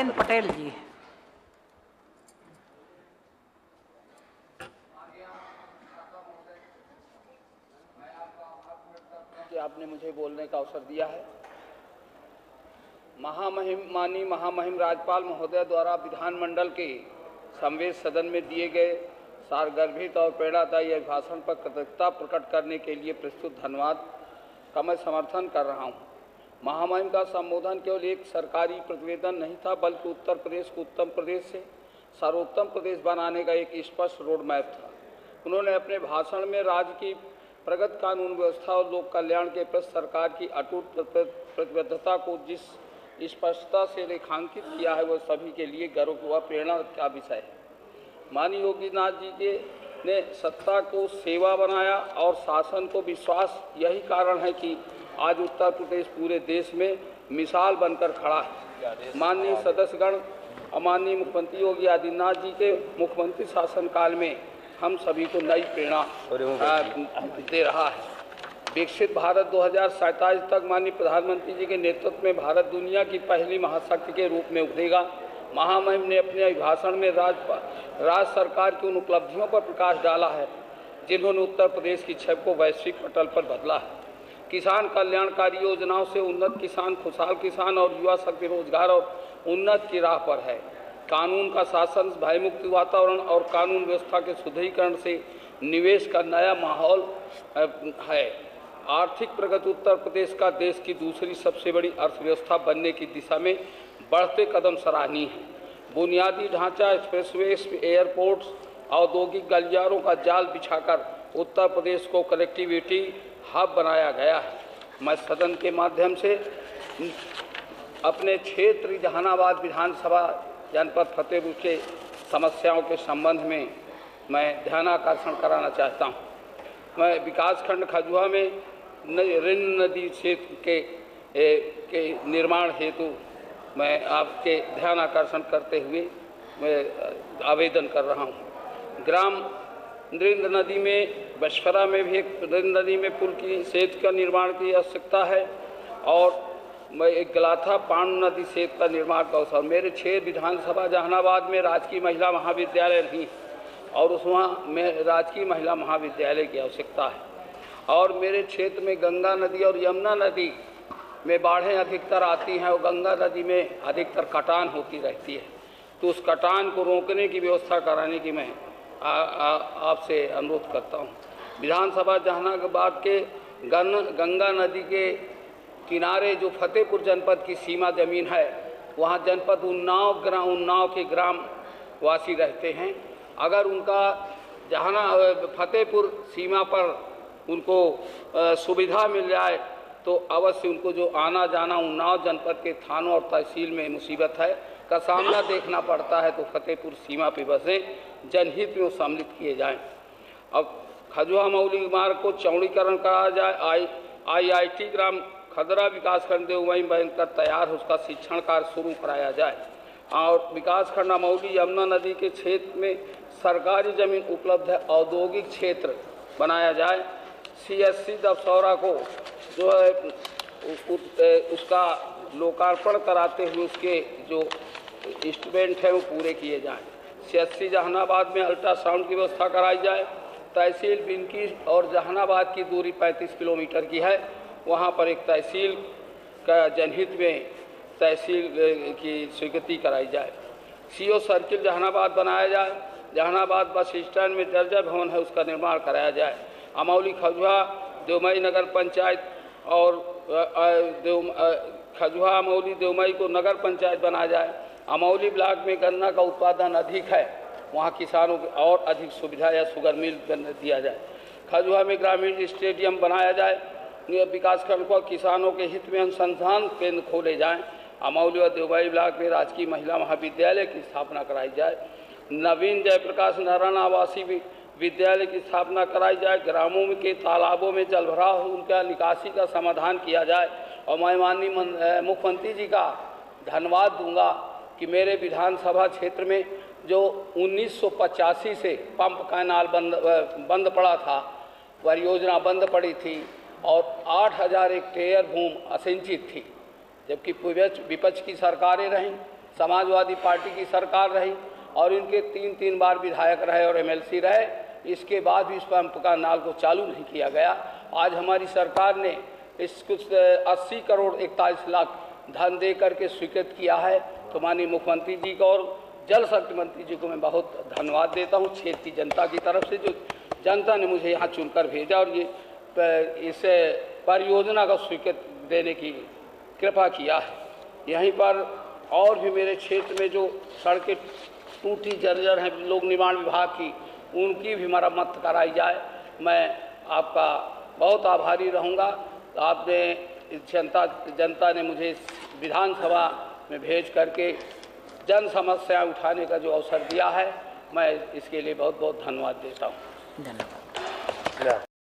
राजेंद्र पटेल जी। कि आपने मुझे बोलने का अवसर दिया है। माननीय महामहिम राज्यपाल महोदय द्वारा विधानमंडल के संवेद सदन में दिए गए सारगर्भित और प्रेरणादायी अभिभाषण पर कृतज्ञता प्रकट करने के लिए प्रस्तुत धन्यवाद का मैं समर्थन कर रहा हूं। महामहिम का संबोधन केवल एक सरकारी प्रतिवेदन नहीं था, बल्कि उत्तर प्रदेश को उत्तम प्रदेश से सर्वोत्तम प्रदेश बनाने का एक स्पष्ट रोड मैप था। उन्होंने अपने भाषण में राज्य की प्रगत कानून व्यवस्था और लोक कल्याण के प्रति सरकार की अटूट प्रतिबद्धता को जिस स्पष्टता से रेखांकित किया है, वह सभी के लिए गर्व व प्रेरणा का विषय है। माननीय योगी आदित्यनाथ जी ने सत्ता को सेवा बनाया और शासन को विश्वास। यही कारण है कि आज उत्तर प्रदेश पूरे देश में मिसाल बनकर खड़ा है। माननीय सदस्यगण, माननीय मुख्यमंत्री योगी आदित्यनाथ जी के मुख्यमंत्री शासनकाल में हम सभी को नई प्रेरणा दे रहा है। विकसित भारत 2047 तक माननीय प्रधानमंत्री जी के नेतृत्व में भारत दुनिया की पहली महाशक्ति के रूप में उभरेगा। महामहिम ने अपने अभिभाषण में राज्य सरकार की उन उपलब्धियों पर प्रकाश डाला है जिन्होंने उत्तर प्रदेश की छवि को वैश्विक पटल पर बदला है। किसान कल्याणकारी योजनाओं से उन्नत किसान, खुशहाल किसान और युवा शक्ति रोजगार और उन्नत की राह पर है। कानून का शासन, भयमुक्त वातावरण और कानून व्यवस्था के सुदृढ़ीकरण से निवेश का नया माहौल है। आर्थिक प्रगति उत्तर प्रदेश का देश की दूसरी सबसे बड़ी अर्थव्यवस्था बनने की दिशा में बढ़ते कदम सराहनीय है। बुनियादी ढांचा, एक्सप्रेसवेज, एयरपोर्ट्स, औद्योगिक गलियारों का जाल बिछाकर उत्तर प्रदेश को कनेक्टिविटी हब बनाया गया है। मैं सदन के माध्यम से अपने क्षेत्र जहानाबाद विधानसभा जनपद फतेहपुर के समस्याओं के संबंध में मैं ध्यानाकर्षण कराना चाहता हूँ। मैं विकासखंड खजुआ में रिन नदी क्षेत्र के निर्माण हेतु मैं आपके ध्यानाकर्षण करते हुए मैं आवेदन कर रहा हूँ। ग्राम रिंद नदी में बशफरा में भी एक रिंद नदी में पुल की सेतु का निर्माण की आवश्यकता है और मैं एक गलाथा पांड नदी सेतु का निर्माण का अवसर। मेरे 6 विधानसभा जहानाबाद में राजकीय महिला महाविद्यालय नहीं और उस वहाँ में राजकीय महिला महाविद्यालय की आवश्यकता है। और मेरे क्षेत्र में गंगा नदी और यमुना नदी में बाढ़ें अधिकतर आती हैं और गंगा नदी में अधिकतर कटान होती रहती है, तो उस कटान को रोकने की व्यवस्था कराने की मैं आपसे अनुरोध करता हूँ। विधानसभा जहानाबाद के गंगा नदी के किनारे जो फतेहपुर जनपद की सीमा जमीन है, वहाँ जनपद उन्नाव के ग्राम वासी रहते हैं। अगर उनका फतेहपुर सीमा पर उनको सुविधा मिल जाए तो अवश्य उनको जो आना जाना उन्नाव जनपद के थानों और तहसील में मुसीबत है का सामना देखना पड़ता है, तो फतेहपुर सीमा पे बसें जनहित में सम्मिलित किए जाएं। अब खजुआ मौली मार्ग को चौड़ीकरण कराया जाए। IIT ग्राम खदरा विकासखंड देवमई बनकर तैयार है, उसका शिक्षण कार्य शुरू कराया जाए। और विकासखंड अमौली यमुना नदी के क्षेत्र में सरकारी जमीन उपलब्ध है, औद्योगिक क्षेत्र बनाया जाए। CSC दफसौरा को जो है उसका लोकार्पण कराते हुए उसके जो इंस्ट्रूमेंट हैं वो पूरे किए जाएं। CSC जहानाबाद में अल्ट्रासाउंड की व्यवस्था कराई जाए। तहसील बिनकी और जहानाबाद की दूरी 35 किलोमीटर की है, वहाँ पर एक तहसील का जनहित में तहसील की स्वीकृति कराई जाए। CO सर्किल जहानाबाद बनाया जाए। जहानाबाद बस स्टैंड में दर्जा भवन है, उसका निर्माण कराया जाए। अमौली खजुआ देवमई नगर पंचायत और खजुआ अमौली देवमई को नगर पंचायत बनाया जाए। अमौली ब्लॉक में गन्ना का उत्पादन अधिक है, वहाँ किसानों को और अधिक सुविधा या शुगर मिल दिया जाए। खजुआ में ग्रामीण स्टेडियम बनाया जाए। विकासखंड को किसानों के हित में अनुसंधान केंद्र खोले जाएं। अमौली और देवमई ब्लॉक में राजकीय महिला महाविद्यालय की स्थापना कराई जाए। नवीन जयप्रकाश नारायण आवासीय विद्यालय की स्थापना कराई जाए। ग्रामों में के तालाबों में जलभराव हो, उनका निकासी का समाधान किया जाए। और मैं माननीय मुख्यमंत्री जी का धन्यवाद दूंगा कि मेरे विधानसभा क्षेत्र में जो 1985 से पंप कैनाल बंद पड़ा था, परियोजना बंद पड़ी थी और 8000 हेक्टेयर भूमि असिंचित थी, जबकि विपक्ष की सरकारें रहीं। समाजवादी पार्टी की सरकार रही और इनके 3 बार विधायक रहे और एमएलसी रहे, इसके बाद भी इस पंप का नाल को चालू नहीं किया गया। आज हमारी सरकार ने इस कुछ 80 करोड़ 41 लाख धन दे करके स्वीकृत किया है। तो माननीय मुख्यमंत्री जी को और जल शक्ति मंत्री जी को मैं बहुत धन्यवाद देता हूँ क्षेत्र की जनता की तरफ से, जो जनता ने मुझे यहाँ चुनकर भेजा और ये इस परियोजना को स्वीकृत देने की कृपा किया है। यहीं पर और भी मेरे क्षेत्र में जो सड़कें टूटी जर्जर हैं लोक निर्माण विभाग की, उनकी भी मरम्मत कराई जाए। मैं आपका बहुत आभारी रहूँगा। आपने जनता ने मुझे इस विधानसभा में भेज करके जन समस्याएं उठाने का जो अवसर दिया है, मैं इसके लिए बहुत बहुत धन्यवाद देता हूँ। धन्यवाद।